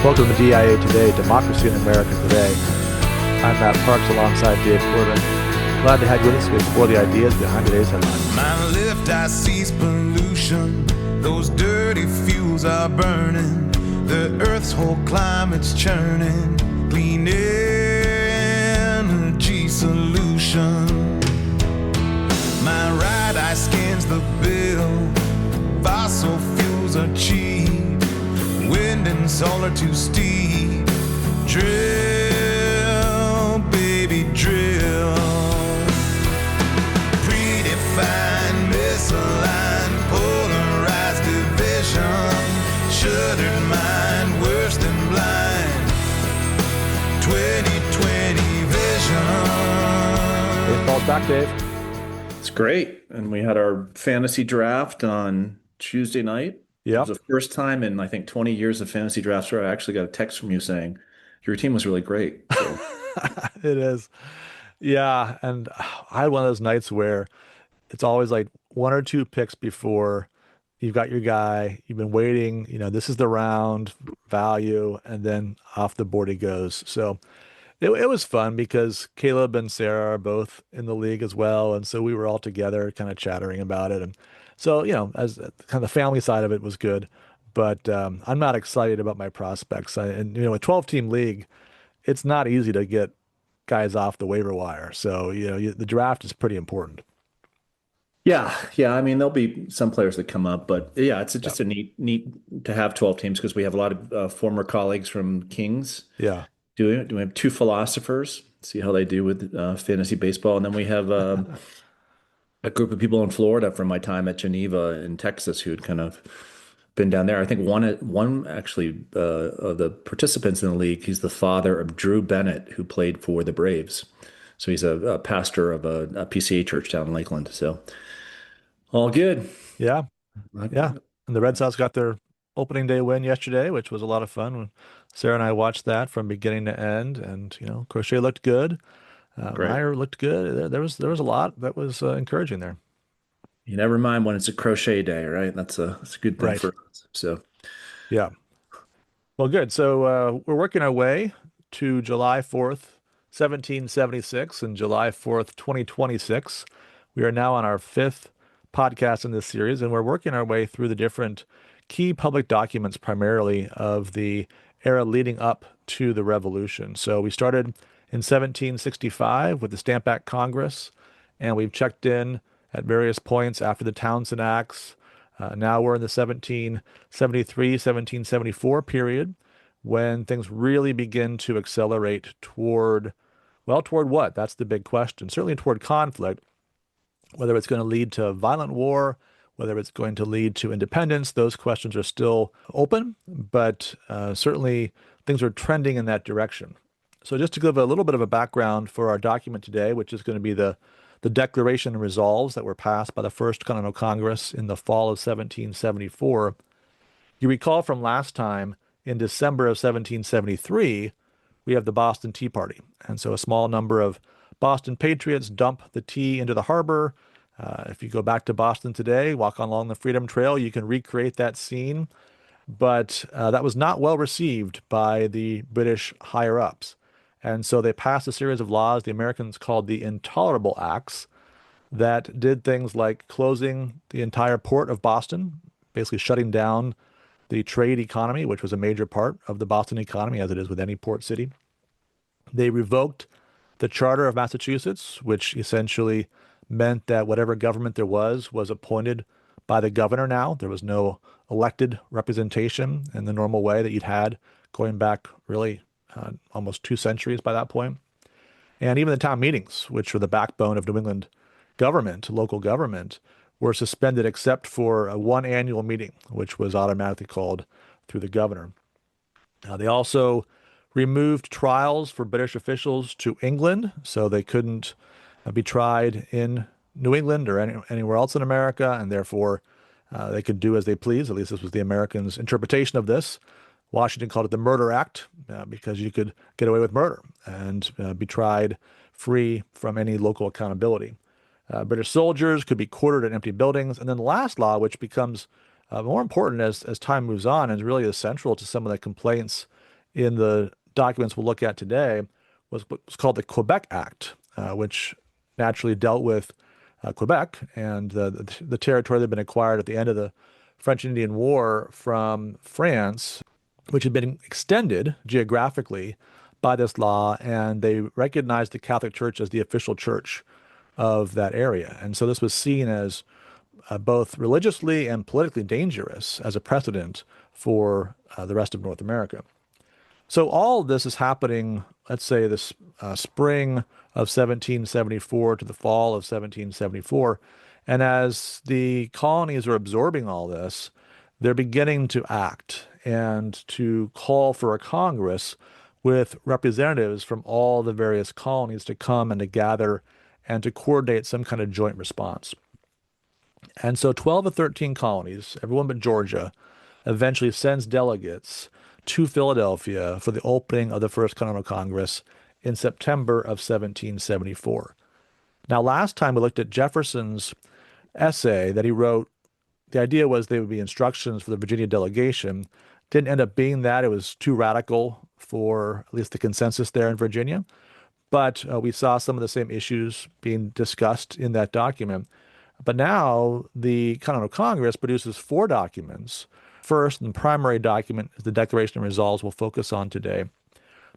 Welcome to DIA Today, Democracy in America Today. I'm Matt Parks alongside Dave Corbin. Glad to have you with us to explore the ideas behind today's headlines. My left eye sees pollution. Those dirty fuels are burning. The earth's whole climate's churning. Clean energy solution. My right eye scans the bill. Fossil fuels are cheap. Wind and solar too steep. Drill, baby, drill. Predefined, misaligned, polarized division. Shuttered mind, worse than blind. 2020 vision. Baseball's back, Dave. It's great. And we had our fantasy draft on Tuesday night. It Yep. was the first time in, I think, 20 years of fantasy drafts where I actually got a text from you saying your team was really great. So, It is. Yeah, and I had one of those nights where it's always like one or two picks before you've got your guy, you've been waiting, this is the round, value, and then off the board he goes. So it was fun because Caleb and Sarah are both in the league as well, and so we were all together kind of chattering about it. And so, as kind of the family side of it was good, but I'm not excited about my prospects. And a 12-team league, it's not easy to get guys off the waiver wire. So, the draft is pretty important. yeah. I mean, there'll be some players that come up, but yeah, it's just a neat to have 12 teams because we have a lot of former colleagues from Kings Yeah. doing it. We have two philosophers, see how they do with fantasy baseball. And then we have a group of people in Florida from my time at Geneva in Texas who had kind of been down there. I think one actually of the participants in the league, he's the father of Drew Bennett, who played for the Braves. So he's a pastor of a PCA church down in Lakeland. So all good. Yeah. Yeah. And the Red Sox got their opening day win yesterday, which was a lot of fun. Sarah and I watched that from beginning to end, and Crochet looked good. Great. Meyer looked good. There was a lot that was encouraging there. You never mind when it's a crochet day, right? That's a good thing Right. for us. So Yeah. Well, good. So we're working our way to July 4th, 1776 and July 4th, 2026. We are now on our fifth podcast in this series, and we're working our way through the different key public documents, primarily of the era leading up to the Revolution. So we started in 1765 with the Stamp Act Congress, and we've checked in at various points after the Townshend Acts. Now we're in the 1773, 1774 period when things really begin to accelerate toward what? That's the big question. Certainly toward conflict, whether it's going to lead to violent war, whether it's going to lead to independence, those questions are still open, but certainly things are trending in that direction. So just to give a little bit of a background for our document today, which is going to be the Declaration and Resolves that were passed by the First Continental Congress in the fall of 1774. You recall from last time, in December of 1773, we have the Boston Tea Party. And so a small number of Boston patriots dump the tea into the harbor. If you go back to Boston today, walk along the Freedom Trail, you can recreate that scene. But that was not well received by the British higher-ups. And so they passed a series of laws the Americans called the Intolerable Acts that did things like closing the entire port of Boston, basically shutting down the trade economy, which was a major part of the Boston economy, as it is with any port city. They revoked the Charter of Massachusetts, which essentially meant that whatever government there was appointed by the governor now. There was no elected representation in the normal way that you'd had going back really almost 2 centuries by that point. And even the town meetings, which were the backbone of New England government, local government, were suspended except for one annual meeting, which was automatically called through the governor. They also removed trials for British officials to England, so they couldn't be tried in New England or anywhere else in America, and therefore they could do as they please. At least this was the Americans' interpretation of this. Washington called it the Murder Act because you could get away with murder and be tried free from any local accountability. British soldiers could be quartered in empty buildings. And then the last law, which becomes more important as time moves on and is really essential to some of the complaints in the documents we'll look at today was what's called the Quebec Act, which naturally dealt with Quebec and the territory that had been acquired at the end of the French Indian War from France, which had been extended geographically by this law, and they recognized the Catholic Church as the official church of that area. And so this was seen as both religiously and politically dangerous as a precedent for the rest of North America. So all of this is happening, let's say, this spring of 1774 to the fall of 1774. And as the colonies are absorbing all this, they're beginning to act and to call for a Congress with representatives from all the various colonies to come and to gather and to coordinate some kind of joint response. And so 12 of 13 colonies, everyone but Georgia, eventually sends delegates to Philadelphia for the opening of the First Continental Congress in September of 1774. Now, last time we looked at Jefferson's essay that he wrote. The idea was they would be instructions for the Virginia delegation. Didn't end up being that. It was too radical for at least the consensus there in Virginia. But we saw some of the same issues being discussed in that document. But now the Continental Congress produces 4 documents. First, and the primary document is the Declaration of Resolves we'll focus on today,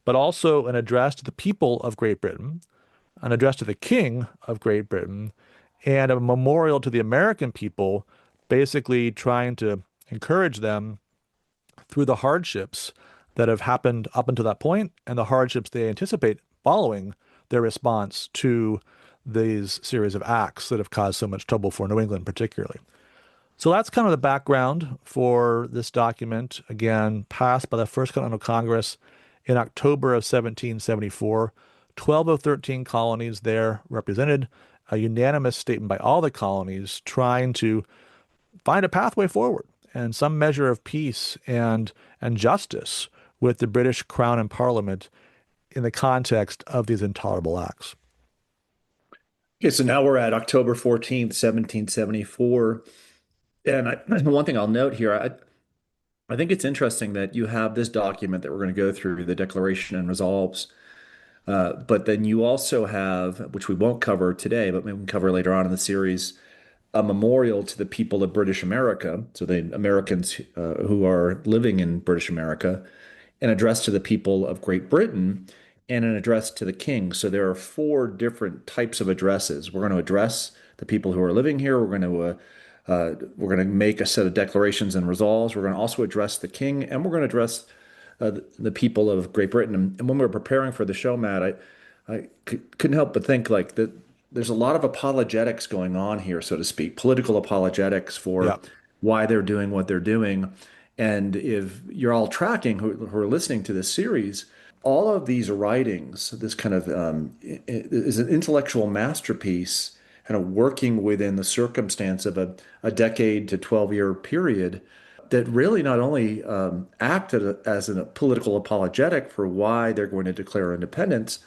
but also an address to the people of Great Britain, an address to the King of Great Britain, and a memorial to the American people, basically trying to encourage them through the hardships that have happened up until that point and the hardships they anticipate following their response to these series of acts that have caused so much trouble for New England particularly. So that's kind of the background for this document, again, passed by the First Continental Congress in October of 1774. 12 of 13 colonies there represented, a unanimous statement by all the colonies trying to find a pathway forward and some measure of peace and justice with the British Crown and Parliament in the context of these intolerable acts. Okay, so now we're at October 14th, 1774. And one thing I'll note here, I think it's interesting that you have this document that we're going to go through, the Declaration and Resolves, but then you also have, which we won't cover today, but we can cover later on in the series, a memorial to the people of British America, so the Americans who are living in British America, an address to the people of Great Britain, and an address to the king. So there are 4 different types of addresses. We're going to address the people who are living here. We're going to make a set of declarations and resolves. We're going to also address the king, and we're going to address the people of Great Britain. And when we were preparing for the show, Matt, I couldn't help but think like that. There's a lot of apologetics going on here, so to speak, political apologetics for why they're doing what they're doing. And if you're all tracking who are listening to this series, all of these writings, this kind of is an intellectual masterpiece, kind of working within the circumstance of a decade to 12-year period that really not only acted as a political apologetic for why they're going to declare independence,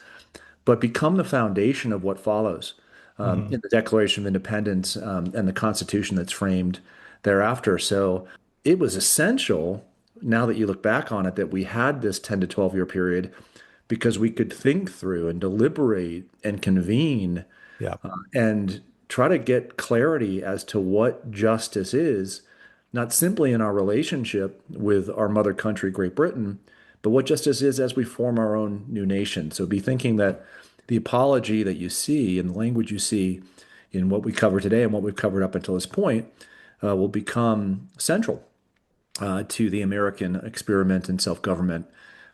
but become the foundation of what follows in the Declaration of Independence and the Constitution that's framed thereafter. So it was essential, now that you look back on it, that we had this 10 to 12-year period because we could think through and deliberate and convene and try to get clarity as to what justice is, not simply in our relationship with our mother country, Great Britain, but what justice is as we form our own new nation. So be thinking that the apology that you see and the language you see in what we cover today and what we've covered up until this point will become central to the American experiment in self-government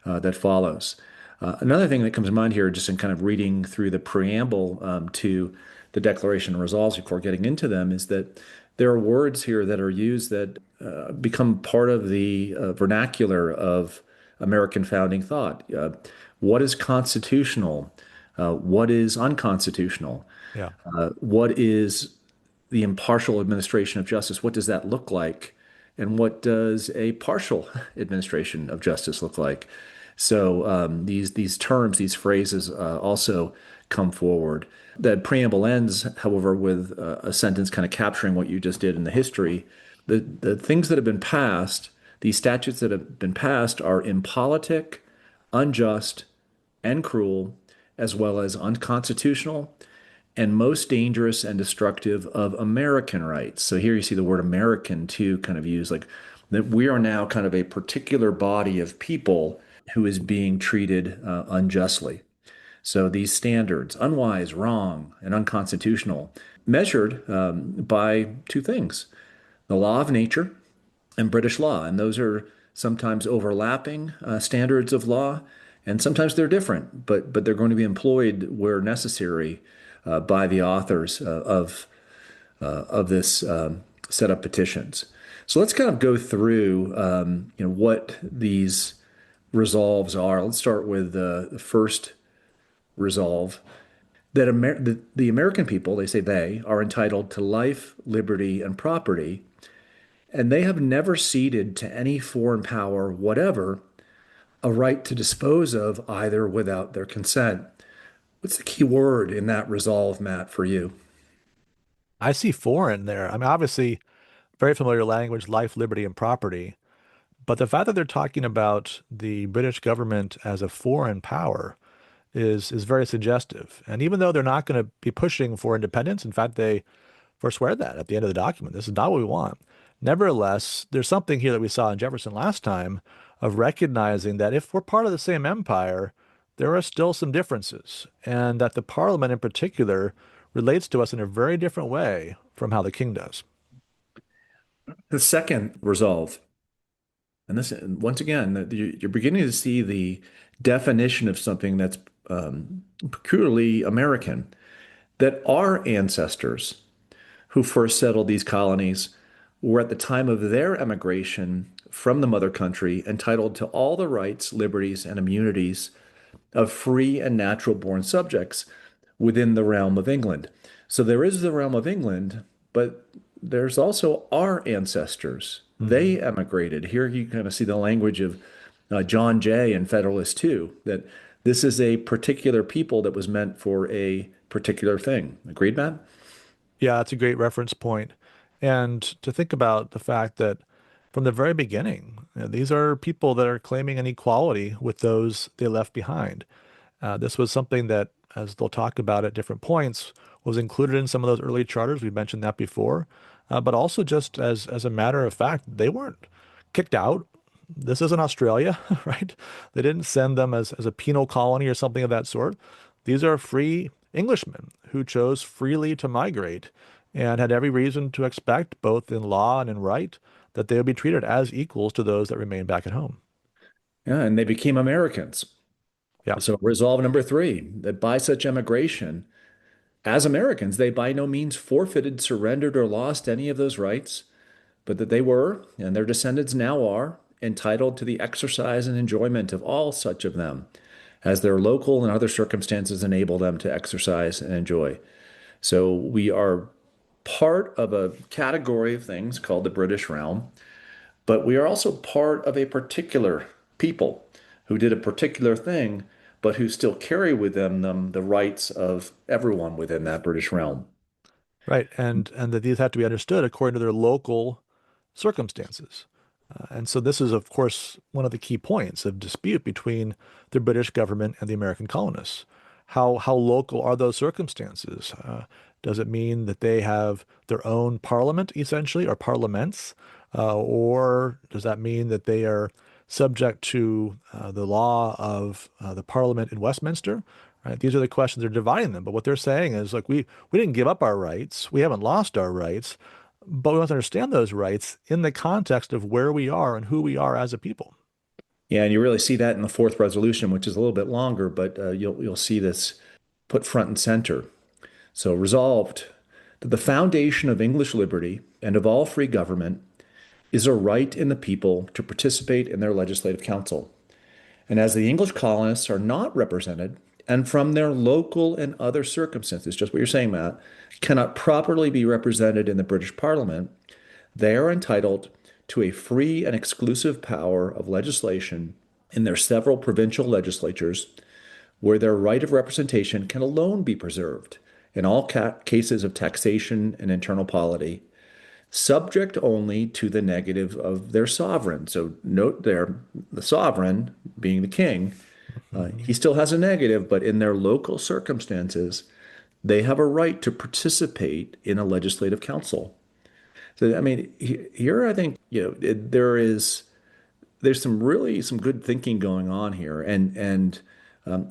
that follows. Another thing that comes to mind here, just in kind of reading through the preamble to the Declaration and Resolves before getting into them, is that there are words here that are used that become part of the vernacular of American founding thought. What is constitutional? What is unconstitutional? What is the impartial administration of justice? What does that look like? And what does a partial administration of justice look like? So these terms, these phrases also come forward. The preamble ends, however, with a sentence kind of capturing what you just did in the history. The things that have been passed, these statutes that have been passed are impolitic, unjust, and cruel, as well as unconstitutional and most dangerous and destructive of American rights. So here you see the word American too kind of used, like that we are now kind of a particular body of people who is being treated unjustly. So these standards, unwise, wrong, and unconstitutional, measured by two things: the law of nature and British law. And those are sometimes overlapping standards of law, and sometimes they're different, but they're going to be employed where necessary by the authors of this set of petitions. So let's kind of go through what these resolves are. Let's start with the first resolve that the American people, they say they, are entitled to life, liberty, and property, and they have never ceded to any foreign power whatever a right to dispose of either without their consent. What's the key word in that resolve, Matt, for you? I see foreign there. I mean, obviously, very familiar language, life, liberty, and property. But the fact that they're talking about the British government as a foreign power is very suggestive. And even though they're not going to be pushing for independence, in fact, they forswear that at the end of the document. This is not what we want. Nevertheless, there's something here that we saw in Jefferson last time of recognizing that if we're part of the same empire, there are still some differences, and that the Parliament in particular relates to us in a very different way from how the king does. The second resolve, and this, once again, you're beginning to see the definition of something that's peculiarly American, that our ancestors who first settled these colonies were at the time of their emigration from the mother country entitled to all the rights, liberties, and immunities of free and natural born subjects within the realm of England. So there is the realm of England, but there's also our ancestors. They emigrated. Here you kind of see the language of John Jay and Federalist too, that this is a particular people that was meant for a particular thing. Agreed, Matt? Yeah, that's a great reference point. And to think about the fact that from the very beginning, these are people that are claiming an equality with those they left behind. This was something that, as they'll talk about at different points, was included in some of those early charters. We mentioned that before. But also just as a matter of fact, they weren't kicked out. This isn't Australia, right? They didn't send them as a penal colony or something of that sort. These are free Englishmen who chose freely to migrate and had every reason to expect, both in law and in right, that they would be treated as equals to those that remain back at home. Yeah, and they became Americans. Yeah. So resolve number three, that by such emigration, as Americans, they by no means forfeited, surrendered, or lost any of those rights, but that they were, and their descendants now are, entitled to the exercise and enjoyment of all such of them, as their local and other circumstances enable them to exercise and enjoy. So we are part of a category of things called the British realm, but we are also part of a particular people who did a particular thing, but who still carry with them the rights of everyone within that British realm. Right. And that these have to be understood according to their local circumstances. And so this is, of course, one of the key points of dispute between the British government and the American colonists. How local are those circumstances? Does it mean that they have their own parliament, essentially, or parliaments? Or does that mean that they are subject to the law of the Parliament in Westminster? Right? These are the questions. They're dividing them. But what they're saying is, like, we didn't give up our rights. We haven't lost our rights. But we must understand those rights in the context of where we are and who we are as a people. Yeah, and you really see that in the fourth resolution, which is a little bit longer, but you'll see this put front and center. So resolved that the foundation of English liberty and of all free government is a right in the people to participate in their legislative council. And as the English colonists are not represented, and from their local and other circumstances, just what you're saying, Matt, cannot properly be represented in the British Parliament, they are entitled to a free and exclusive power of legislation in their several provincial legislatures, where their right of representation can alone be preserved in all cases of taxation and internal polity, subject only to the negative of their sovereign. So note there, the sovereign being the king, Hmm. He still has a negative, but in their local circumstances, they have a right to participate in a legislative council. So, I mean, here I think, there's some good thinking going on here, and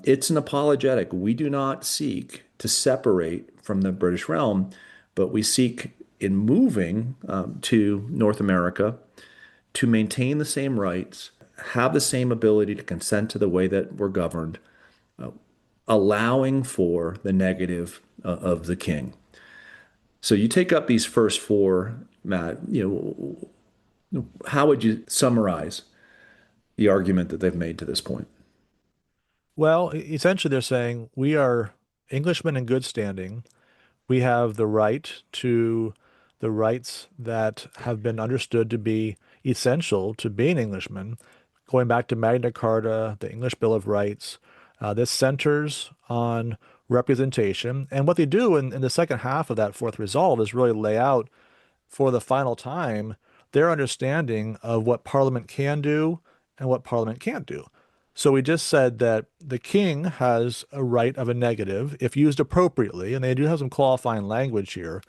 it's an apologetic. We do not seek to separate from the British realm, but we seek in moving to North America to maintain the same rights, have the same ability to consent to the way that we're governed, allowing for the negative of the king. So you take up these first four, Matt, how would you summarize the argument that they've made to this point? Well, essentially, they're saying we are Englishmen in good standing. We have the right to the rights that have been understood to be essential to being Englishmen, going back to Magna Carta, the English Bill of Rights. This centers on representation. And what they do in the second half of that fourth resolve is really lay out for the final time their understanding of what Parliament can do and what Parliament can't do. So we just said that the king has a right of a negative if used appropriately, and they do have some qualifying language here,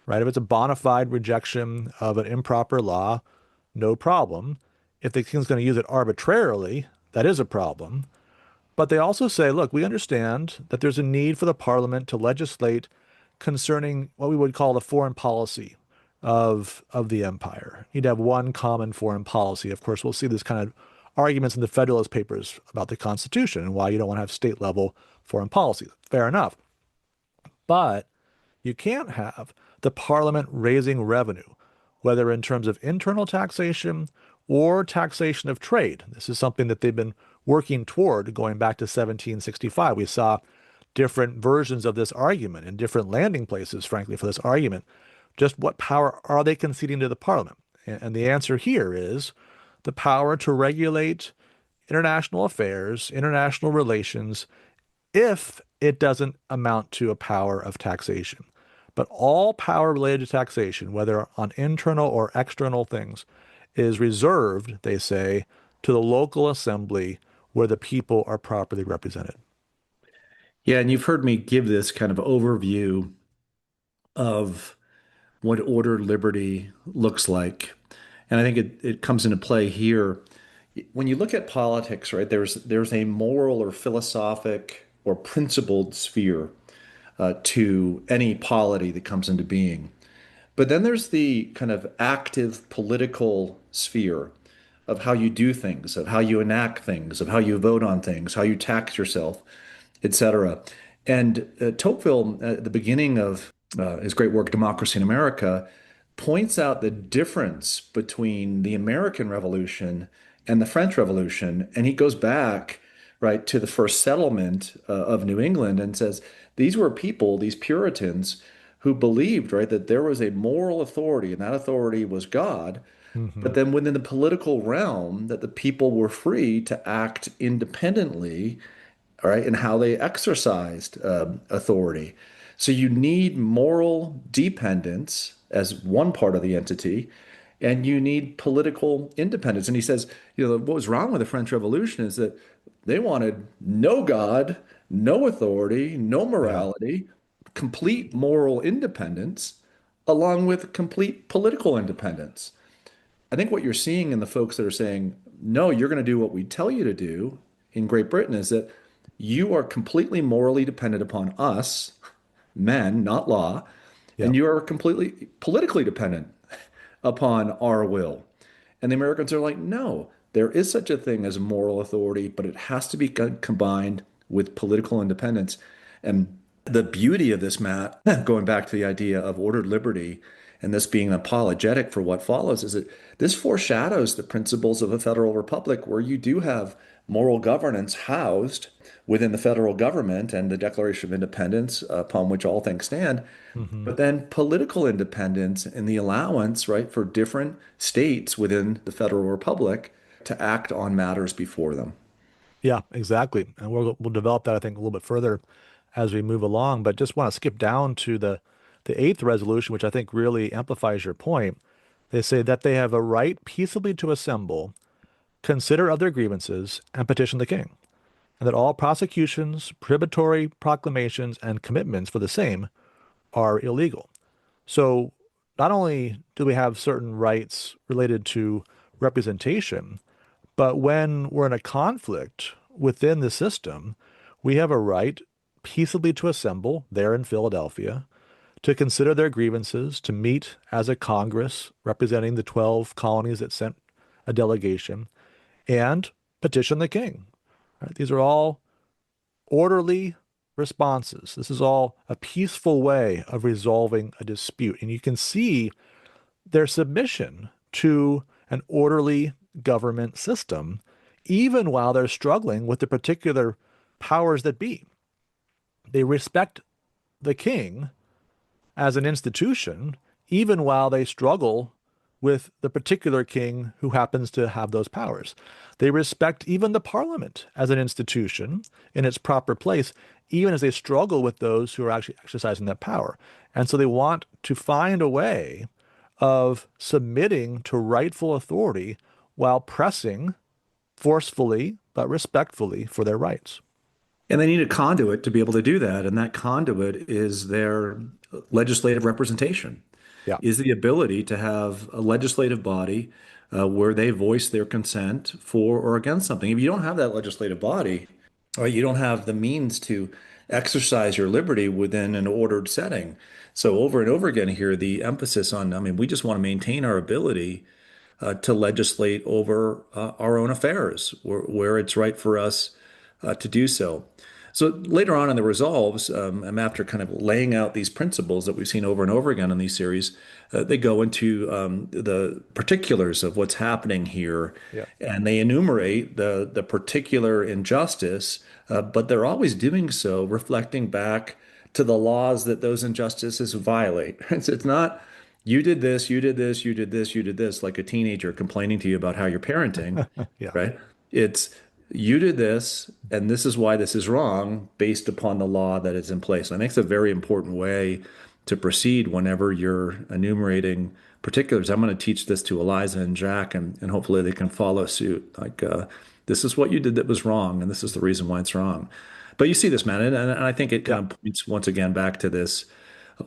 right? If it's a bona fide rejection of an improper law, no problem. If the king's going to use it arbitrarily, that is a problem. But they also say, look, we understand that there's a need for the parliament to legislate concerning what we would call the foreign policy of the empire. You'd have one common foreign policy. Of course, we'll see this kind of arguments in the Federalist Papers about the Constitution and why you don't want to have state level foreign policy. Fair enough. But you can't have the parliament raising revenue, whether in terms of internal taxation or taxation of trade. This is something that they've been working toward going back to 1765. We saw different versions of this argument and different landing places, frankly, for this argument. Just what power are they conceding to the parliament? And the answer here is the power to regulate international affairs, international relations, if it doesn't amount to a power of taxation. But all power related to taxation, whether on internal or external things, is reserved, they say, to the local assembly where the people are properly represented. Yeah, and you've heard me give this kind of overview of what ordered liberty looks like. And I think it comes into play here. When you look at politics, right, there's a moral or philosophic or principled sphere to any polity that comes into being. But then there's the kind of active political sphere of how you do things, of how you enact things, of how you vote on things, how you tax yourself, etc. And Tocqueville, at the beginning of his great work, Democracy in America, points out the difference between the American Revolution and the French Revolution. And he goes back, right, to the first settlement of New England and says, these were people, these Puritans, who believed, right, that there was a moral authority, and that authority was God. Hmm. But then within the political realm, that the people were free to act independently, all right, and how they exercised authority. So you need moral dependence as one part of the entity, and you need political independence. And he says, what was wrong with the French Revolution is that they wanted no God, no authority, no Yeah. morality, complete moral independence, along with complete political independence. I think what you're seeing in the folks that are saying, no, you're going to do what we tell you to do in Great Britain is that you are completely morally dependent upon us, men, not law, Yeah. and you are completely politically dependent upon our will. And the Americans are like, no, there is such a thing as moral authority, but it has to be combined with political independence. And the beauty of this, Matt, going back to the idea of ordered liberty and this being apologetic for what follows, is that this foreshadows the principles of a federal republic where you do have moral governance housed within the federal government and the Declaration of Independence upon which all things stand, Hmm. but then political independence and the allowance, right, for different states within the federal republic to act on matters before them. Yeah, exactly. And we'll develop that, I think, a little bit further as we move along. But just want to skip down to the eighth resolution, which I think really amplifies your point. They say that they have a right peaceably to assemble, consider other grievances, and petition the king. and that all prosecutions, prohibitory proclamations, and commitments for the same are illegal. So not only do we have certain rights related to representation, but when we're in a conflict within the system, we have a right peaceably to assemble there in Philadelphia, to consider their grievances, to meet as a Congress representing the 12 colonies that sent a delegation, and petition the king. Right? These are all orderly responses. This is all a peaceful way of resolving a dispute. And you can see their submission to an orderly government system, even while they're struggling with the particular powers that be. They respect the king as an institution, even while they struggle with the particular king who happens to have those powers. They respect even the parliament as an institution in its proper place, even as they struggle with those who are actually exercising that power. And so they want to find a way of submitting to rightful authority while pressing forcefully but respectfully for their rights. And they need a conduit to be able to do that. And that conduit is their legislative representation, Yeah. is the ability to have a legislative body where they voice their consent for or against something. If you don't have that legislative body, or you don't have the means to exercise your liberty within an ordered setting. So over and over again here, the emphasis on, I mean, we just want to maintain our ability to legislate over our own affairs where it's right for us to do so. So later on in the resolves, after kind of laying out these principles that we've seen over and over again in these series, they go into the particulars of what's happening here, Yeah. and they enumerate the particular injustice, but they're always doing so reflecting back to the laws that those injustices violate. It's not you did this, you did this, you did this, you did this, like a teenager complaining to you about how you're parenting, Yeah. right? It's you did this, and this is why this is wrong based upon the law that is in place. I think it's a very important way to proceed whenever you're enumerating particulars. I'm going to teach this to Eliza and Jack, and hopefully they can follow suit. Like, this is what you did that was wrong, and this is the reason why it's wrong. But you see this, man, and I think it kind of points once again back to this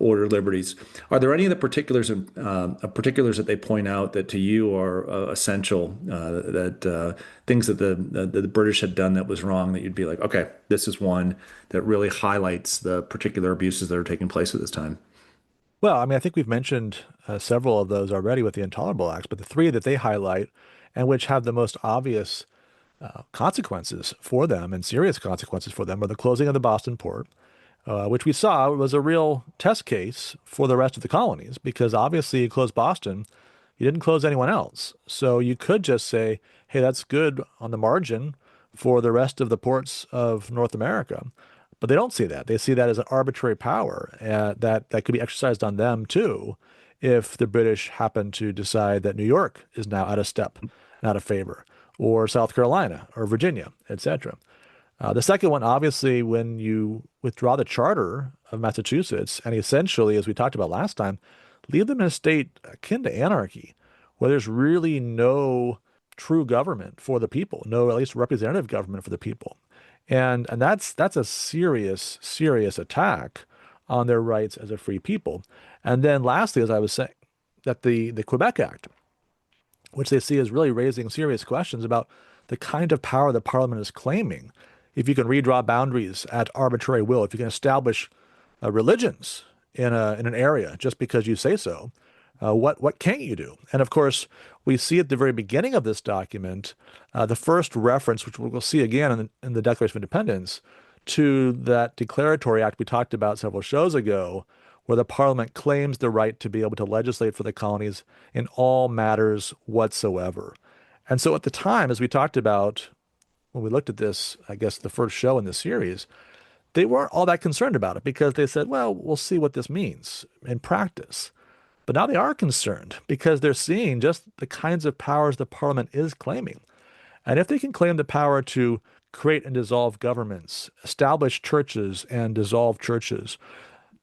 order of liberties. Are there any of the particulars that they point out that to you are essential, that things that the British had done that was wrong, that you'd be like, okay, this is one that really highlights the particular abuses that are taking place at this time? Well, I mean, I think we've mentioned several of those already with the Intolerable Acts, but the three that they highlight and which have the most obvious consequences for them and serious consequences for them are the closing of the Boston port, which we saw was a real test case for the rest of the colonies, because obviously you closed Boston, you didn't close anyone else. So you could just say, hey, that's good on the margin for the rest of the ports of North America. But they don't see that. They see that as an arbitrary power that could be exercised on them too, if the British happen to decide that New York is now out of step and out of favor, or South Carolina or Virginia, etc. The second one, obviously, when you withdraw the charter of Massachusetts and essentially, as we talked about last time, leave them in a state akin to anarchy, where there's really no true government for the people, no at least representative government for the people. And that's a serious, serious attack on their rights as a free people. And then lastly, as I was saying, that the Quebec Act, which they see as really raising serious questions about the kind of power the parliament is claiming. If you can redraw boundaries at arbitrary will, if you can establish religions in an area just because you say so, what can't you do? And of course, we see at the very beginning of this document the first reference, which we'll see again in the Declaration of Independence, to that declaratory act we talked about several shows ago, where the parliament claims the right to be able to legislate for the colonies in all matters whatsoever. And so at the time, as we talked about when we looked at this, I guess the first show in the series, they weren't all that concerned about it because they said, well, we'll see what this means in practice. But now they are concerned because they're seeing just the kinds of powers the parliament is claiming. And if they can claim the power to create and dissolve governments, establish churches and dissolve churches,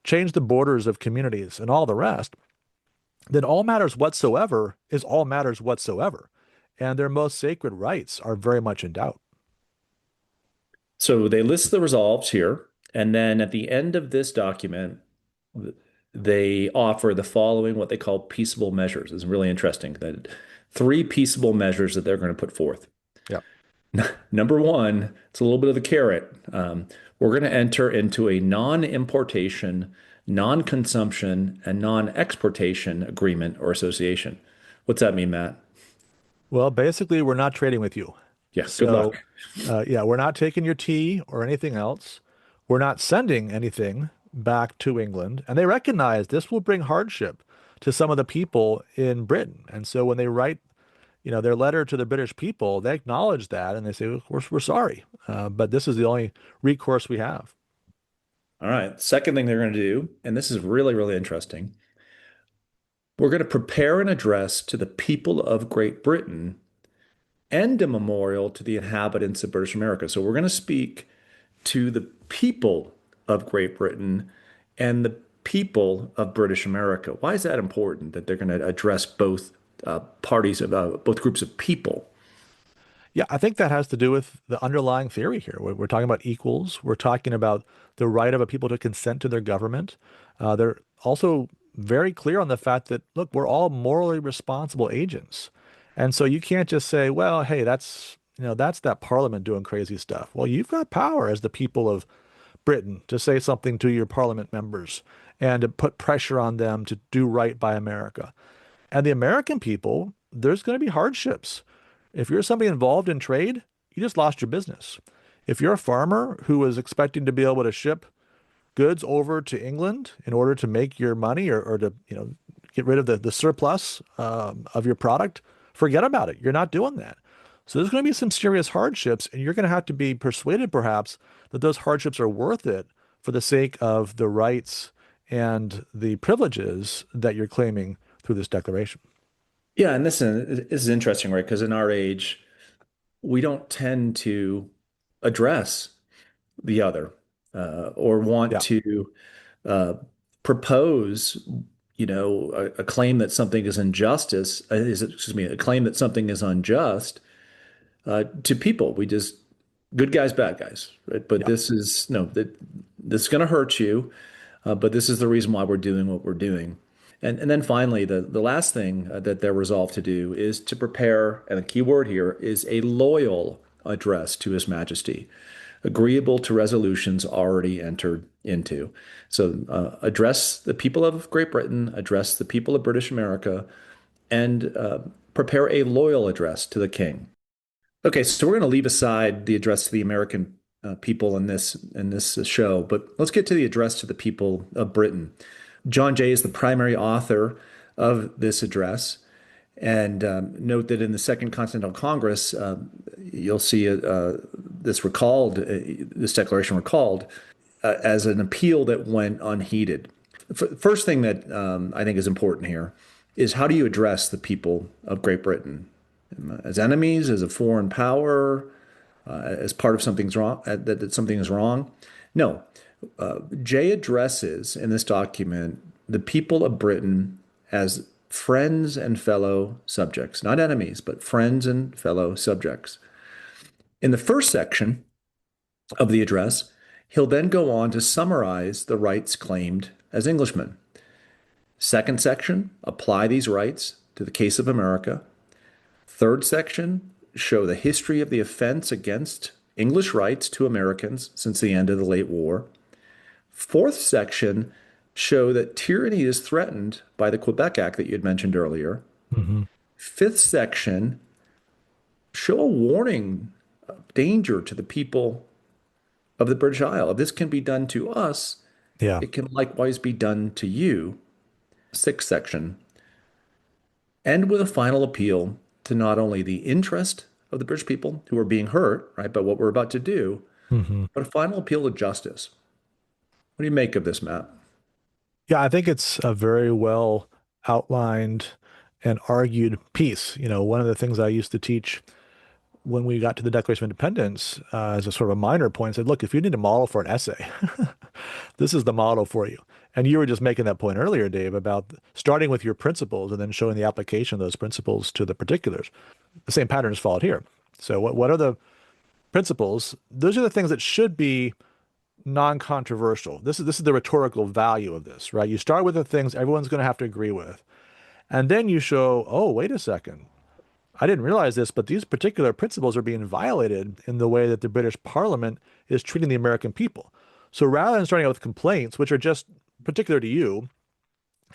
change the borders of communities and all the rest, then all matters whatsoever is all matters whatsoever. And their most sacred rights are very much in doubt. So they list the resolves here, and then at the end of this document, they offer the following, what they call peaceable measures. It's really interesting that three peaceable measures that they're going to put forth. Yeah. Number one, it's a little bit of the carrot. We're going to enter into a non-importation, non-consumption, and non-exportation agreement or association. What's that mean, Matt? Well, basically, we're not trading with you. Yeah, good So, luck. yeah, we're not taking your tea or anything else. We're not sending anything back to England. And they recognize this will bring hardship to some of the people in Britain. And so when they write, their letter to the British people, they acknowledge that and they say, of course, we're sorry. But this is the only recourse we have. All right. Second thing they're going to do, and this is really, really interesting. We're going to prepare an address to the people of Great Britain and a memorial to the inhabitants of British America. So we're going to speak to the people of Great Britain and the people of British America. Why is that important that they're going to address both parties of both groups of people? Yeah, I think that has to do with the underlying theory here. We're talking about equals. We're talking about the right of a people to consent to their government. They're also very clear on the fact that, look, we're all morally responsible agents. And so you can't just say, well, hey, that's that parliament doing crazy stuff. Well, you've got power as the people of Britain to say something to your parliament members and to put pressure on them to do right by America. And the American people, there's going to be hardships. If you're somebody involved in trade, you just lost your business. If you're a farmer who was expecting to be able to ship goods over to England in order to make your money or to, get rid of the surplus of your product, forget about it. You're not doing that. So there's going to be some serious hardships, and you're going to have to be persuaded perhaps that those hardships are worth it for the sake of the rights and the privileges that you're claiming through this declaration. Yeah, and this is interesting, right? Because in our age, we don't tend to address the other or want Yeah. to uh, propose, a claim that something is injustice, excuse me, a claim that something is unjust to people. We just good guys, bad guys, right? But Yeah. this is no, that this is going to hurt you, but this is the reason why we're doing what we're doing. And then finally, the last thing that they're resolved to do is to prepare, and the key word here is a loyal address to His Majesty, agreeable to resolutions already entered into. So address the people of Great Britain, address the people of British America, and prepare a loyal address to the King. Okay, so we're going to leave aside the address to the American people in this show, but let's get to the address to the people of Britain. John Jay is the primary author of this address. And note that in the Second Continental Congress, you'll see this declaration recalled as an appeal that went unheeded. First thing that I think is important here is how do you address the people of Great Britain? As enemies, as a foreign power, as part of something's wrong, that something is wrong? No. Jay addresses in this document the people of Britain as friends and fellow subjects, not enemies, but friends and fellow subjects. In the first section of the address, he'll then go on to summarize the rights claimed as Englishmen. Second section, apply these rights to the case of America. Third section, show the history of the offense against English rights to Americans since the end of the late war. Fourth section, show that tyranny is threatened by the Quebec Act that you had mentioned earlier. Mm-hmm. Fifth section, show a warning of danger to the people of the British Isle. If this can be done to us, Yeah. it can likewise be done to you. Sixth section, end with a final appeal to not only the interest of the British people who are being hurt, right, by what we're about to do, Mm-hmm. but a final appeal to justice. What do you make of this, Matt? Yeah, I think it's a very well outlined and argued piece. One of the things I used to teach when we got to the Declaration of Independence as a sort of a minor point, said, look, if you need a model for an essay, this is the model for you. And you were just making that point earlier, Dave, about starting with your principles and then showing the application of those principles to the particulars. The same pattern is followed here. So what are the principles, those are the things that should be non-controversial. This is the rhetorical value of this, right? You start with the things everyone's going to have to agree with, and then you show, oh, wait a second. I didn't realize this, but these particular principles are being violated in the way that the British Parliament is treating the American people. So rather than starting out with complaints, which are just particular to you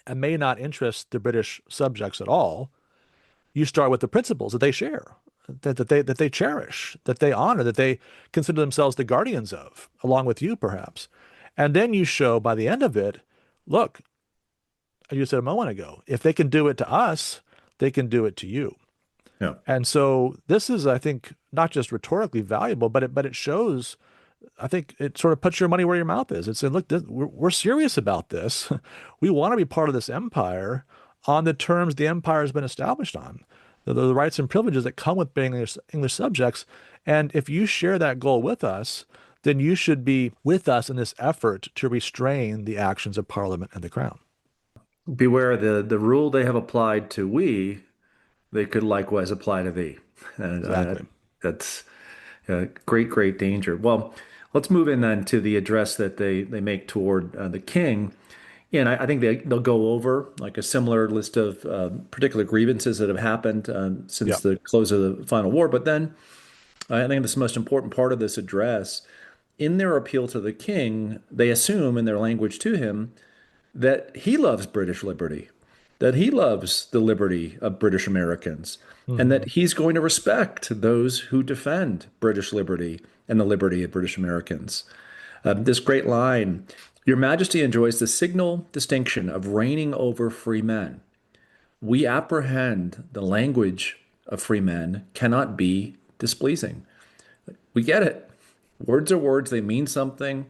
and may not interest the British subjects at all, you start with the principles that they share, that they cherish, that they honor, that they consider themselves the guardians of, along with you, perhaps. And then you show by the end of it, look, as you said a moment ago, if they can do it to us, they can do it to you. Yeah. And so this is, I think, not just rhetorically valuable, but it shows. I think it sort of puts your money where your mouth is. It's saying, look, we're serious about this. We want to be part of this empire on the terms the empire has been established on, the rights and privileges that come with being English subjects. And if you share that goal with us, then you should be with us in this effort to restrain the actions of Parliament and the Crown. Beware the rule they have applied to we, they could likewise apply to thee. And Exactly. that's great danger. Well, let's move in then to the address that they make toward the king. Yeah, and I think they'll go over like a similar list of particular grievances that have happened Yeah. since the close of the final war. But then I think this most important part of this address, in their appeal to the king, they assume in their language to him that he loves British liberty, that he loves the liberty of British Americans, and that he's going to respect those who defend British liberty and the liberty of British Americans. This great line, Your Majesty enjoys the signal distinction of reigning over free men. We apprehend the language of free men cannot be displeasing. We get it. Words are words, they mean something.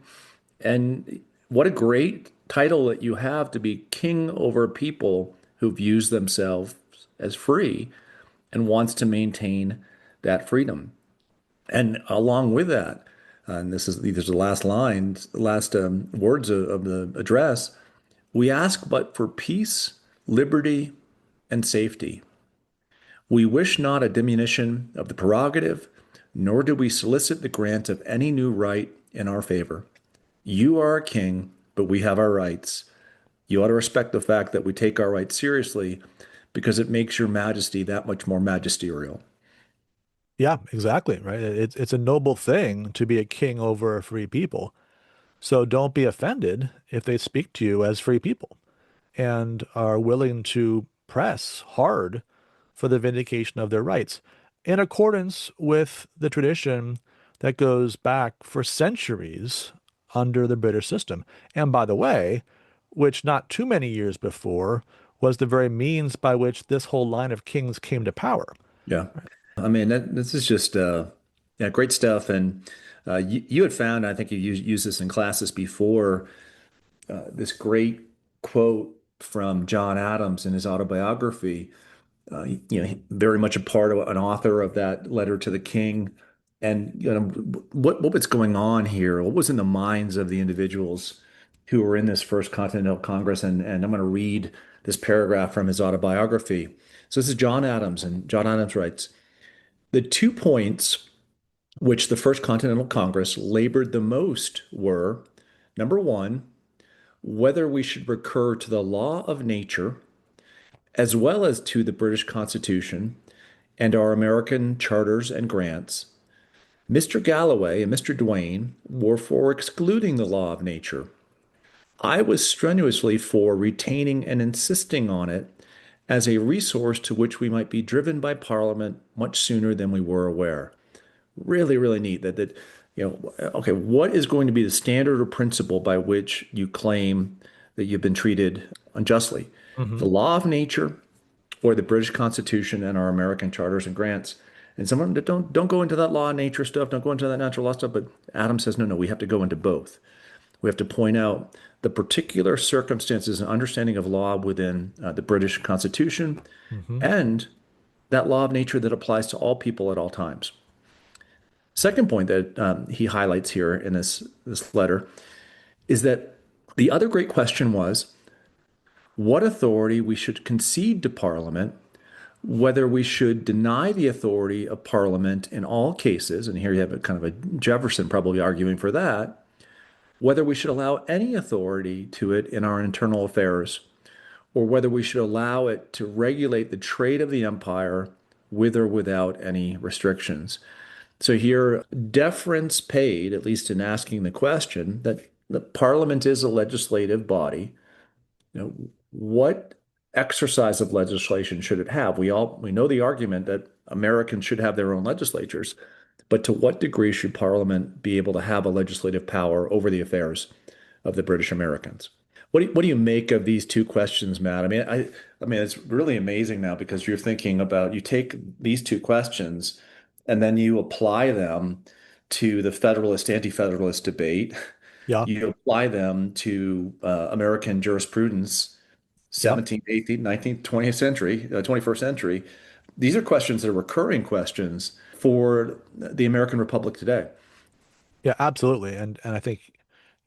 And what a great title that you have to be king over people who views themselves as free and wants to maintain that freedom. And along with that, and these are the last lines, the last words of the address, we ask but for peace, liberty, and safety. We wish not a diminution of the prerogative, nor do we solicit the grant of any new right in our favor. You are a king, but we have our rights. You ought to respect the fact that we take our rights seriously because it makes your majesty that much more magisterial. Yeah, exactly. Right. It's a noble thing to be a king over a free people. So don't be offended if they speak to you as free people and are willing to press hard for the vindication of their rights in accordance with the tradition that goes back for centuries under the British system. And by the way, which not too many years before was the very means by which this whole line of kings came to power. Yeah. I mean, this is just yeah, great stuff. And you had found, I think you used this in classes before, this great quote from John Adams in his autobiography. Very much a part of an author of that letter to the king. And what was going on here? What was in the minds of the individuals who were in this First Continental Congress? And I'm going to read this paragraph from his autobiography. So this is John Adams, and John Adams writes, "The 2 points which the First Continental Congress labored the most were, number one, whether we should recur to the law of nature as well as to the British Constitution and our American charters and grants. Mr. Galloway and Mr. Duane were for excluding the law of nature. I was strenuously for retaining and insisting on it as a resource to which we might be driven by Parliament much sooner than we were aware." Really, really neat that okay, what is going to be the standard or principle by which you claim that you've been treated unjustly? The law of nature or the British Constitution and our American charters and grants? And some of them that don't go into that law of nature stuff, don't go into that natural law stuff, but Adam says, no, we have to go into both. We have to point out the particular circumstances and understanding of law within the British Constitution and that law of nature that applies to all people at all times. Second point that he highlights here in this letter is that the other great question was what authority we should concede to Parliament whether we should deny the authority of Parliament in all cases, and here you have a kind of a Jefferson probably arguing for that, whether we should allow any authority to it in our internal affairs, or whether we should allow it to regulate the trade of the empire with or without any restrictions. So here, deference paid, at least in asking the question, that the Parliament is a legislative body. What exercise of legislation should it have? We know the argument that Americans should have their own legislatures, but to what degree should Parliament be able to have a legislative power over the affairs of the British Americans? What do you make of these two questions, Matt? I mean, it's really amazing now because you're thinking about you take these two questions and then you apply them to the Federalist anti-Federalist debate. Yeah. You apply them to American jurisprudence, Yep. 17th, 18th, 19th, 20th century, 21st century. These are questions that are recurring questions for the American Republic today. Yeah, absolutely. And I think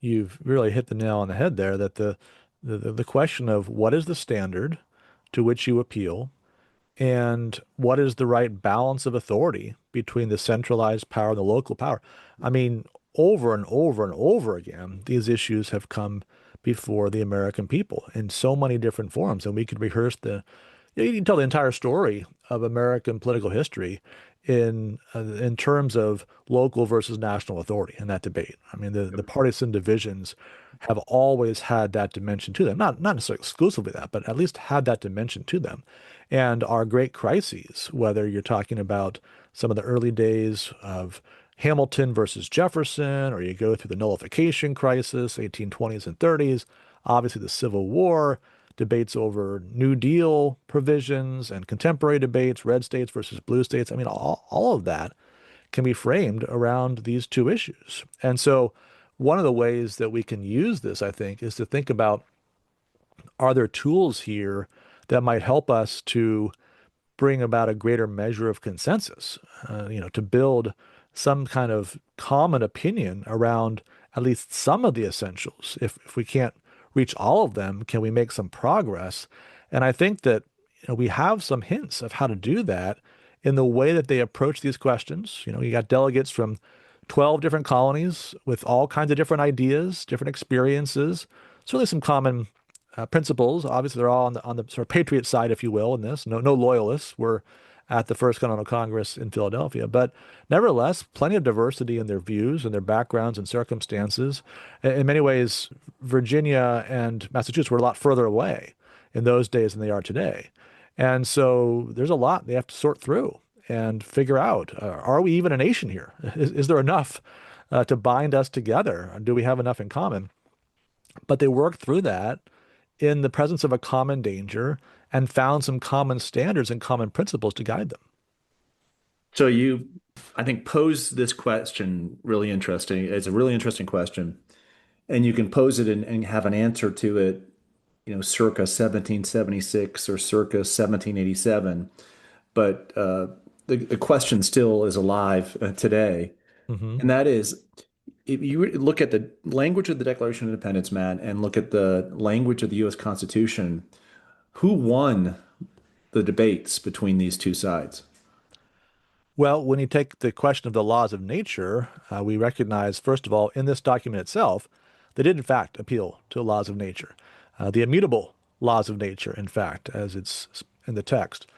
you've really hit the nail on the head there that the question of what is the standard to which you appeal and what is the right balance of authority between the centralized power and the local power. I mean, over and over and over again, these issues have come before the American people in so many different forms, and we could rehearse you can tell the entire story of American political history in terms of local versus national authority in that debate. I mean, the partisan divisions have always had that dimension to them. Not necessarily exclusively that, but at least had that dimension to them. And our great crises, whether you're talking about some of the early days of Hamilton versus Jefferson, or you go through the nullification crisis, 1820s and 30s, obviously the Civil War, debates over New Deal provisions and contemporary debates, red states versus blue states. I mean, all of that can be framed around these two issues. And so one of the ways that we can use this, I think, is to think about, are there tools here that might help us to bring about a greater measure of consensus, to build some kind of common opinion around at least some of the essentials. If we can't reach all of them, can we make some progress? And I think that we have some hints of how to do that in the way that they approach these questions. You got delegates from 12 different colonies with all kinds of different ideas, different experiences, certainly some common principles. Obviously, they're all on the sort of patriot side, if you will, in this. No loyalists were at the First Continental Congress in Philadelphia, but nevertheless, plenty of diversity in their views and their backgrounds and circumstances. In many ways, Virginia and Massachusetts were a lot further away in those days than they are today. And so there's a lot they have to sort through and figure out, are we even a nation here? Is there enough to bind us together? Do we have enough in common? But they worked through that in the presence of a common danger and found some common standards and common principles to guide them. So you, I think, pose this question really interesting. It's a really interesting question. And you can pose it and have an answer to it, circa 1776 or circa 1787. But the question still is alive today. Mm-hmm. And that is, if you look at the language of the Declaration of Independence, Matt, and look at the language of the U.S. Constitution, who won the debates between these two sides? Well, when you take the question of the laws of nature, we recognize, first of all, in this document itself, they did in fact appeal to laws of nature, the immutable laws of nature, in fact, as it's in the text.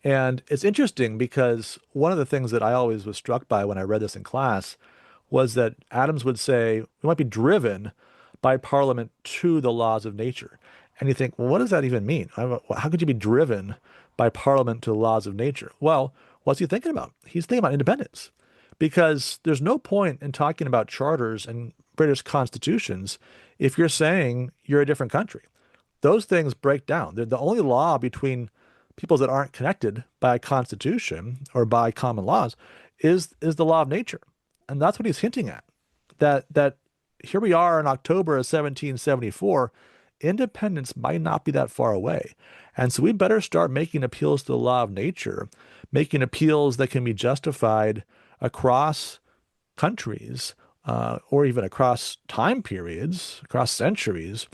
And it's interesting because one of the things that I always was struck by when I read this in class was that Adams would say we might be driven by Parliament to the laws of nature. And you think, well, what does that even mean? How could you be driven by Parliament to the laws of nature? Well, what's he thinking about? He's thinking about independence, because there's no point in talking about charters and British constitutions if you're saying you're a different country. Those things break down. They're the only law between peoples that aren't connected by a constitution or by common laws is the law of nature. And that's what he's hinting at, that here we are in October of 1774, independence might not be that far away. And so we better start making appeals to the law of nature, making appeals that can be justified across countries, or even across time periods, across centuries,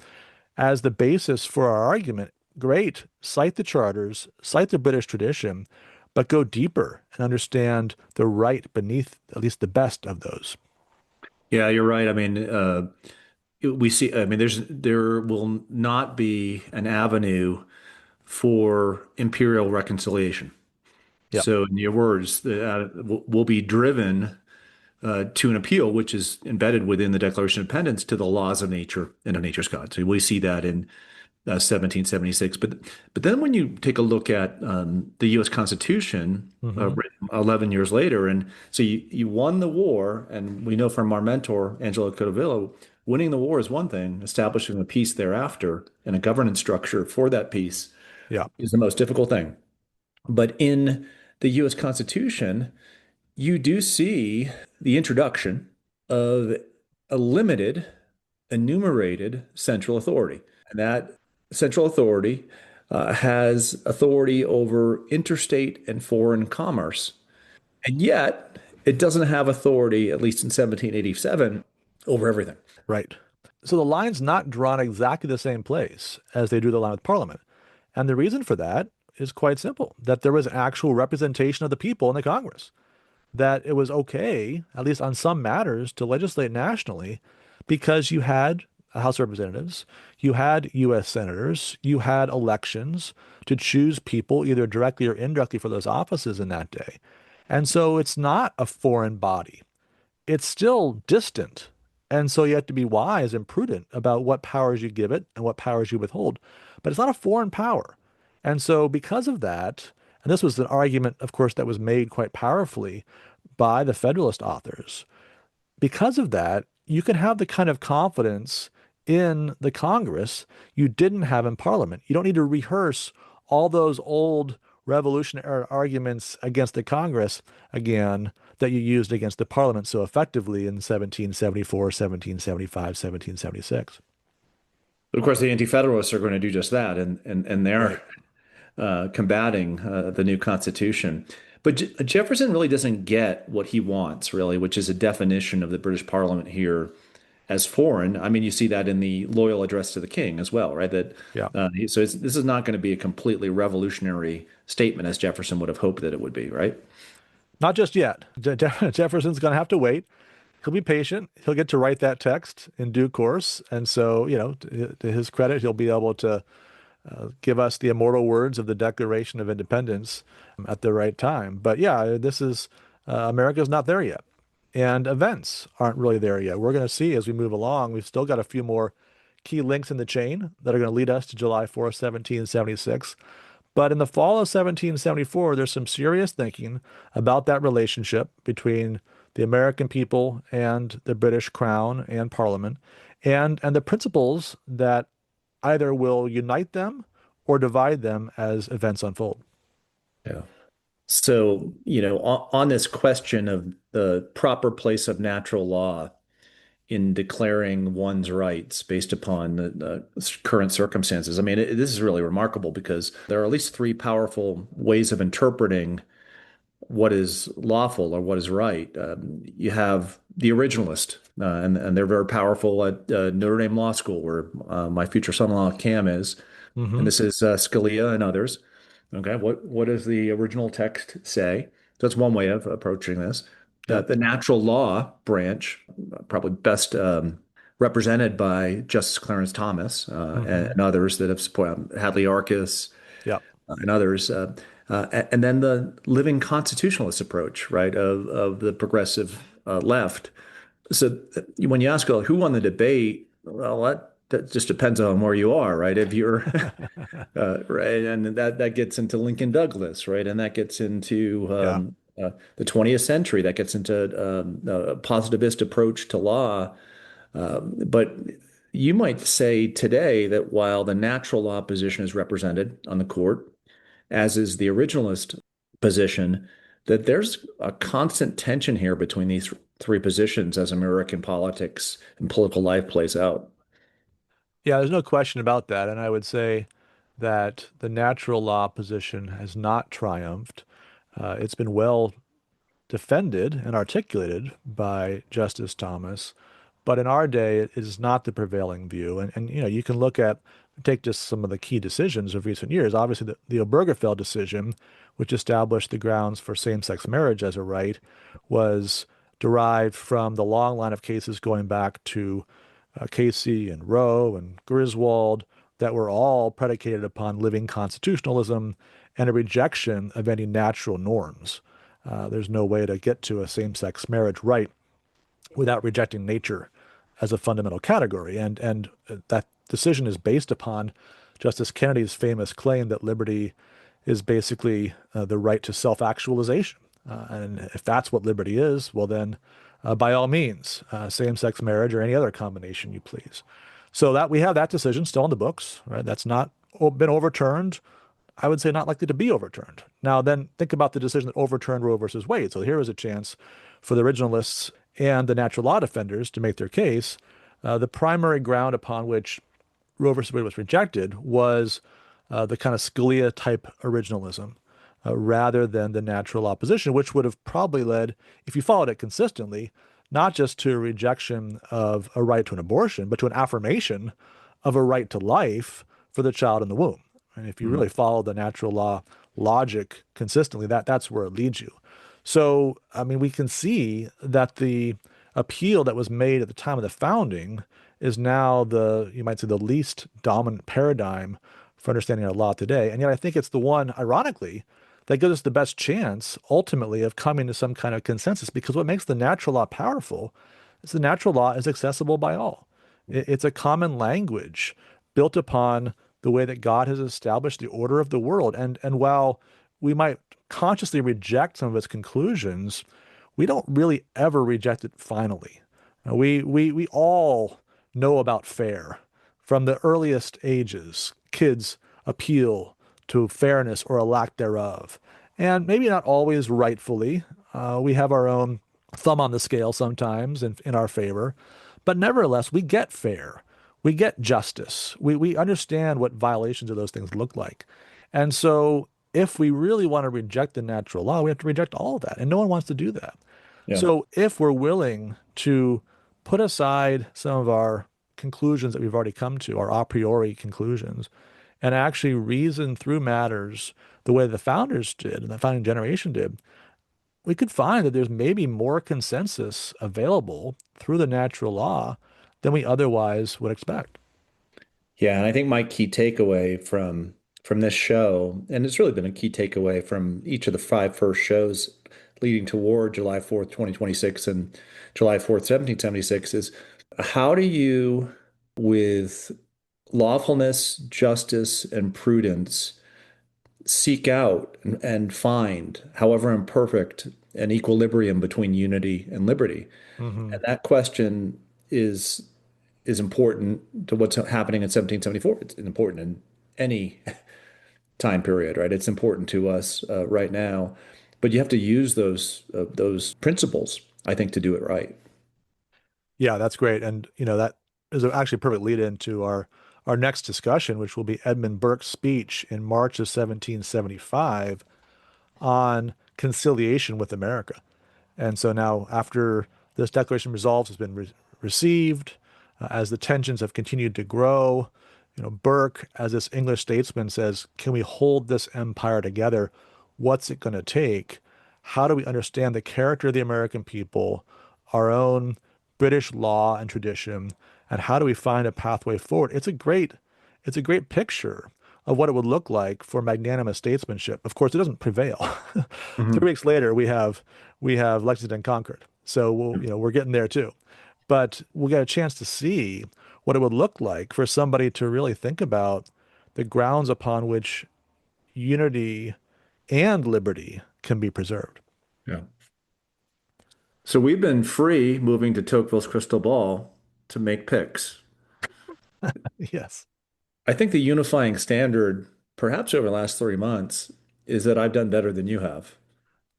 as the basis for our argument great, cite the charters, cite the British tradition, but go deeper and understand the right beneath at least the best of those. Yeah, you're right. I mean, we see, I mean, there will not be an avenue for imperial reconciliation. Yeah, So, in your words, will be driven to an appeal, which is embedded within the Declaration of Independence to the laws of nature and of nature's God. So we see that in 1776. But then when you take a look at the U.S. Constitution, hmm written 11 years later, and so you won the war, and we know from our mentor Angelo Codevilla, winning the war is one thing, establishing a peace thereafter and a governance structure for that peace yeah, is the most difficult thing. But in the U.S. Constitution, you do see the introduction of a limited, enumerated central authority. And that central authority has authority over interstate and foreign commerce. And yet, it doesn't have authority, at least in 1787, over everything. right. So the line's not drawn exactly the same place as they drew the line with Parliament. And the reason for that is quite simple, that there was actual representation of the people in the Congress, that it was okay, at least on some matters, to legislate nationally because you had a House of Representatives, you had U.S. senators, you had elections to choose people either directly or indirectly for those offices in that day. And so it's not a foreign body. It's still distant. And so you have to be wise and prudent about what powers you give it and what powers you withhold. But it's not a foreign power. And so because of that, and this was an argument, of course, that was made quite powerfully by the Federalist authors, because of that, you can have the kind of confidence in the Congress you didn't have in Parliament. You don't need to rehearse all those old revolutionary arguments against the Congress again that you used against the Parliament so effectively in 1774, 1775, 1776. But of course, the Anti-Federalists are going to do just that, and Right. they're combating the new Constitution. But Jefferson really doesn't get what he wants, really, which is a definition of the British Parliament here as foreign. I mean, you see that in the loyal address to the king as well, right? That Yeah. this is not going to be a completely revolutionary statement as Jefferson would have hoped that it would be, right? Not just yet. Jefferson's going to have to wait. He'll be patient. He'll get to write that text in due course. And so, to his credit, he'll be able to give us the immortal words of the Declaration of Independence at the right time. But yeah, this is America's not there yet. And events aren't really there yet. We're going to see as we move along. We've still got a few more key links in the chain that are going to lead us to July 4th, 1776. But in the fall of 1774, there's some serious thinking about that relationship between the American people and the British Crown and Parliament, and the principles that either will unite them or divide them as events unfold. Yeah. So, on this question of the proper place of natural law in declaring one's rights based upon the current circumstances, I mean, this is really remarkable because there are at least three powerful ways of interpreting what is lawful or what is right. You have the originalist, and they're very powerful at Notre Dame Law School, where my future son-in-law Cam is, and Hmm. this is Scalia and others. Okay, what does the original text say? So that's one way of approaching this. Yep. The natural law branch, probably best represented by Justice Clarence Thomas Hmm. and others that have supported Hadley Arcus Yep. and others. And then the living constitutionalist approach, right, of the progressive left. So when you ask, well, who won the debate? Well, that just depends on where you are, right? If you're right, and that gets into Lincoln Douglas, right, and that gets into Yeah. the 20th century. That gets into a positivist approach to law. But you might say today that while the natural law position is represented on the court, as is the originalist position, that there's a constant tension here between these three positions as American politics and political life plays out. Yeah, there's no question about that. And I would say that the natural law position has not triumphed. It's been well defended and articulated by Justice Thomas. But in our day, it is not the prevailing view. And you can look at take just some of the key decisions of recent years. Obviously, the Obergefell decision, which established the grounds for same-sex marriage as a right, was derived from the long line of cases going back to Casey and Roe and Griswold that were all predicated upon living constitutionalism and a rejection of any natural norms. There's no way to get to a same-sex marriage right without rejecting nature as a fundamental category. And that decision is based upon Justice Kennedy's famous claim that liberty is basically the right to self-actualization. And if that's what liberty is, well then, by all means, same-sex marriage or any other combination you please. So that we have that decision still in the books, right? That's not been overturned. I would say not likely to be overturned. Now then, think about the decision that overturned Roe versus Wade. So here is a chance for the originalists and the natural law defenders to make their case. The primary ground upon which Roe versus Wade was rejected was the kind of Scalia-type originalism, rather than the natural opposition, which would have probably led, if you followed it consistently, not just to a rejection of a right to an abortion, but to an affirmation of a right to life for the child in the womb. And if you really follow the natural law logic consistently, that's where it leads you. So, I mean, we can see that the appeal that was made at the time of the founding is now you might say, the least dominant paradigm for understanding our law today. And yet I think it's the one, ironically, that gives us the best chance, ultimately, of coming to some kind of consensus, because what makes the natural law powerful is the natural law is accessible by all. It's a common language built upon the way that God has established the order of the world. And while we might consciously reject some of its conclusions, we don't really ever reject it finally. We all know about fair. From the earliest ages, kids appeal to fairness or a lack thereof. And maybe not always rightfully. We have our own thumb on the scale sometimes in our favor. But nevertheless, we get fair. We get justice. We understand what violations of those things look like. And so if we really want to reject the natural law, we have to reject all of that. And no one wants to do that. Yeah. So if we're willing to put aside some of our conclusions that we've already come to, our a priori conclusions, and actually reason through matters the way the founders did and the founding generation did, we could find that there's maybe more consensus available through the natural law than we otherwise would expect. Yeah, and I think my key takeaway from this show, and it's really been a key takeaway from each of the 5 first shows leading toward July 4th, 2026 and July 4th, 1776, is how do you, with lawfulness, justice, and prudence, seek out and find, however imperfect, an equilibrium between unity and liberty? And that question is important to what's happening in 1774. It's important in any time period, right? It's important to us right now, but you have to use those principles, I think, to do it right. Yeah, that's great. And, that is actually a perfect lead into our next discussion, which will be Edmund Burke's speech in March of 1775 on conciliation with America. And so now, after this Declaration of Resolves has been received, as the tensions have continued to grow, Burke, as this English statesman, says, can we hold this empire together? What's it going to take? How do we understand the character of the American people, our own British law and tradition, and how do we find a pathway forward? It's a great picture of what it would look like for magnanimous statesmanship. Of course, it doesn't prevail. 3 weeks later, we have Lexington conquered. So we're getting there too. But we'll get a chance to see what it would look like for somebody to really think about the grounds upon which unity and liberty can be preserved. Yeah. So we've been free, moving to Tocqueville's crystal ball, to make picks. Yes. I think the unifying standard, perhaps over the last 3 months, is that I've done better than you have,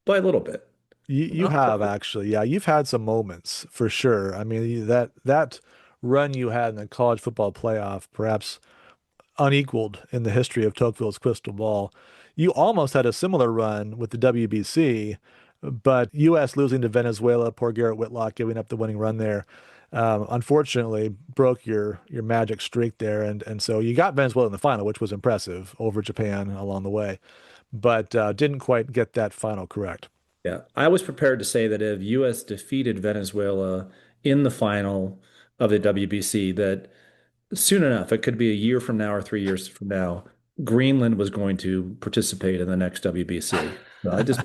by a little bit. You have actually. Yeah, you've had some moments for sure. I mean, that run you had in the college football playoff, perhaps unequaled in the history of Tocqueville's crystal ball. You almost had a similar run with the WBC, but U.S. losing to Venezuela, poor Garrett Whitlock giving up the winning run there. unfortunately broke your magic streak there, and so you got Venezuela in the final, which was impressive over Japan along the way, but didn't quite get that final correct. Yeah, I was prepared to say that if U.S. defeated Venezuela in the final of the WBC, that soon enough, it could be a year from now or 3 years from now, Greenland was going to participate in the next WBC. No, I just,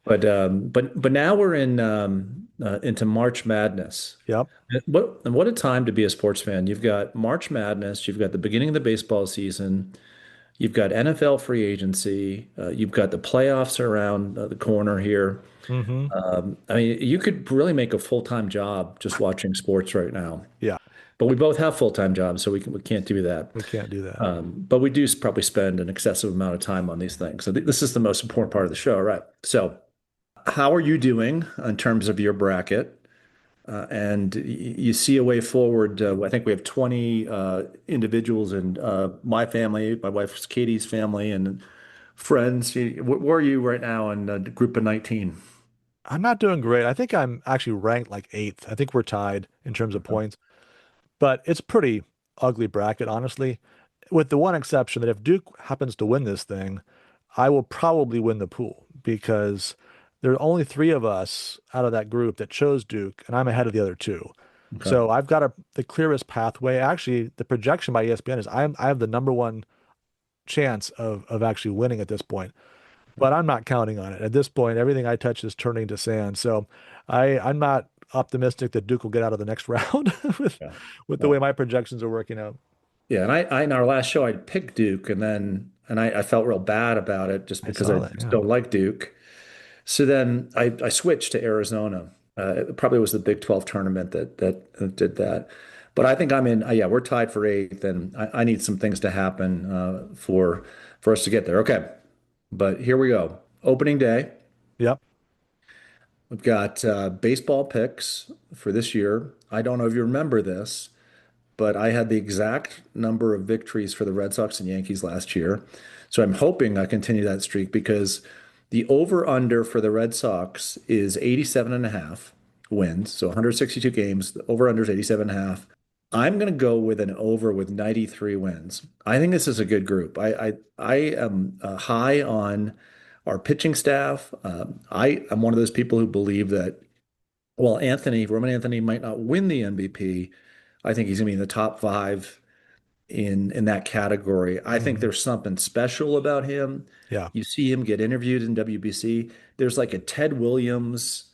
but now we're in into March Madness. Yep. What a time to be a sports fan. You've got March Madness, you've got the beginning of the baseball season, you've got NFL free agency, you've got the playoffs around the corner here. Hmm. I mean, you could really make a full-time job just watching sports right now. Yeah, But we both have full-time jobs, so we can't do that. we can't do that. But we do probably spend an excessive amount of time on these things. So this is the most important part of the show, right? So how are you doing in terms of your bracket? And you see a way forward. I think we have 20 individuals in my family, my wife's Katie's family, and friends. Where are you right now in the group of 19? I'm not doing great. I think I'm actually ranked like eighth. I think we're tied in terms of points, but it's pretty ugly bracket, honestly, with the one exception that if Duke happens to win this thing, I will probably win the pool because there are only three of us out of that group that chose Duke, and I'm ahead of the other two. Okay. So I've got the clearest pathway. Actually, the projection by ESPN is I have the number one chance of actually winning at this point, but I'm not counting on it. At this point, everything I touch is turning to sand. So I'm not optimistic that Duke will get out of the next round with Yeah. with the way Well, my projections are working out. yeah, and I in our last show I picked Duke, and then I felt real bad about it just I because I saw that. just Yeah. don't like Duke. So then I switched to Arizona. It probably was the Big 12 tournament that did that. But I think I'm in. Yeah, we're tied for eighth, and I need some things to happen for us to get there. Okay, but here we go. Opening day. Yep. We've got baseball picks for this year. I don't know if you remember this, but I had the exact number of victories for the Red Sox and Yankees last year. So I'm hoping I continue that streak because the over under for the Red Sox is 87 and a half wins. So 162 games. The over under is 87 and a half. I'm going to go with an over with 93 wins. I think this is a good group. I am high on our pitching staff. I am one of those people who believe that while Roman Anthony might not win the MVP, I think he's going to be in the top five in that category. I think Hmm. there's something special about him. Yeah. You see him get interviewed in WBC. There's like a Ted Williams,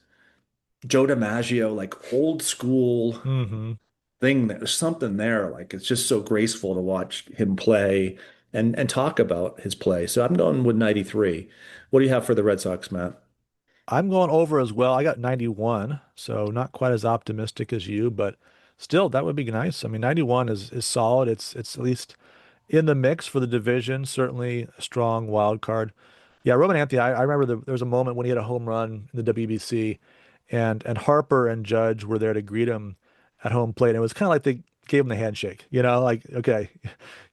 Joe DiMaggio, like old school Hmm. thing. There's something there. Like it's just so graceful to watch him play and talk about his play. So I'm going with 93. What do you have for the Red Sox, Matt? I'm going over as well. I got 91, so not quite as optimistic as you, but still that would be nice. I mean, 91 is solid. It's at least in the mix for the division, certainly a strong wild card. Yeah, Roman Anthony, I remember there was a moment when he had a home run in the WBC and Harper and Judge were there to greet him at home plate. And it was kind of like they gave him the handshake, like, okay,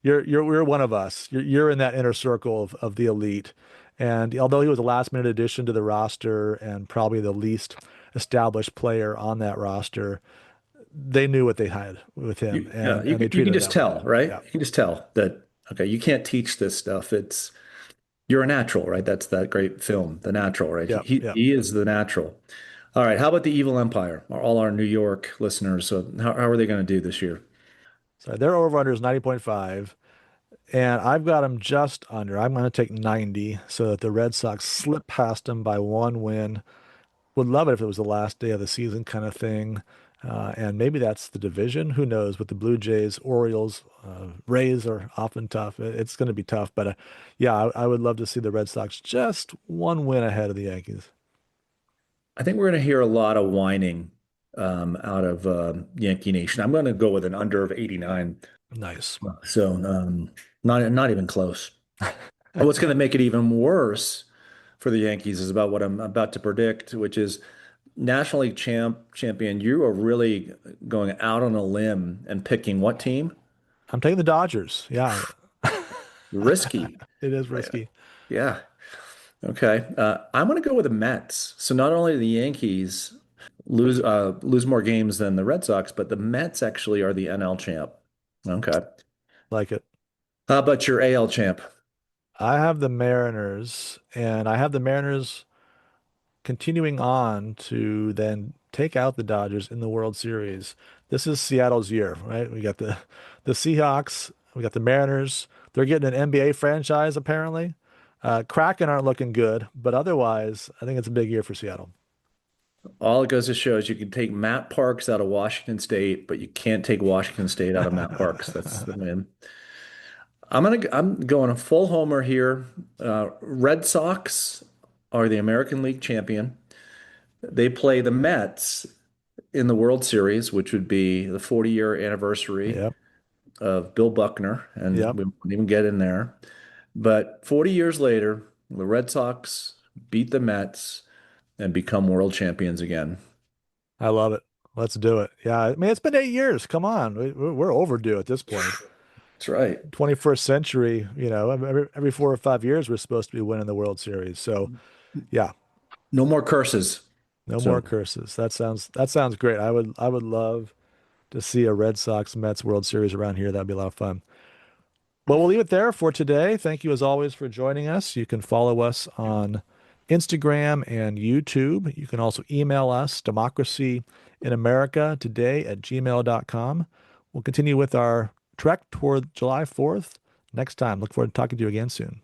you're one of us. You're in that inner circle of the elite. And although he was a last minute addition to the roster and probably the least established player on that roster, they knew what they had with him Yeah, and they you can treated him just that way. tell, right? Yeah. You can just tell that, okay, you can't teach this stuff. You're a natural, right? That's that great film, The Natural, right? Yeah. Yeah. He is the natural. All right, how about the Evil Empire? All our New York listeners, so how are they going to do this year? So their over-under is 90.5, and I've got them just under. I'm going to take 90 so that the Red Sox slip past them by one win. Would love it if it was the last day of the season kind of thing. And maybe that's the division. Who knows? With the Blue Jays, Orioles, Rays are often tough. It's going to be tough. But yeah, I would love to see the Red Sox just one win ahead of the Yankees. I think we're going to hear a lot of whining out of Yankee Nation. I'm going to go with an under of 89. Nice. So not even close. And what's going to make it even worse for the Yankees is about what I'm about to predict, which is National League champion. You are really going out on a limb and picking what team? I'm taking the Dodgers. Yeah, Risky. it is risky. Yeah. Okay. I'm going to go with the Mets. So not only the Yankees lose more games than the Red Sox, but the Mets actually are the NL champ. Okay. Like it. How about your AL champ? I have the Mariners, and I have the Mariners continuing on to then take out the Dodgers in the World Series. This is Seattle's year, right? We got the Seahawks, we got the Mariners. They're getting an NBA franchise apparently. Kraken aren't looking good, but otherwise, I think it's a big year for Seattle. All it goes to show is you can take Matt Parks out of Washington State, but you can't take Washington State out of Matt Parks. That's the man. I'm going a full homer here. Red Sox are the American League champion. They play the Mets in the World Series, which would be the 40-year anniversary Yep, of Bill Buckner, and yep. we won't even get in there. But 40 years later, the Red Sox beat the Mets and become world champions again. I love it. Let's do it. Yeah, I mean, it's been 8 years. Come on, we're overdue at this point. That's right. 21st century, every 4 or 5 years, we're supposed to be winning the World Series. So, yeah, No more curses. no more So curses. That sounds great. I would love to see a Red Sox Mets World Series around here. That'd be a lot of fun. Well, we'll leave it there for today. Thank you as always for joining us. You can follow us on Instagram and YouTube. You can also email us, democracy in America today at gmail.com. We'll continue with our trek toward July 4th next time. Look forward to talking to you again soon.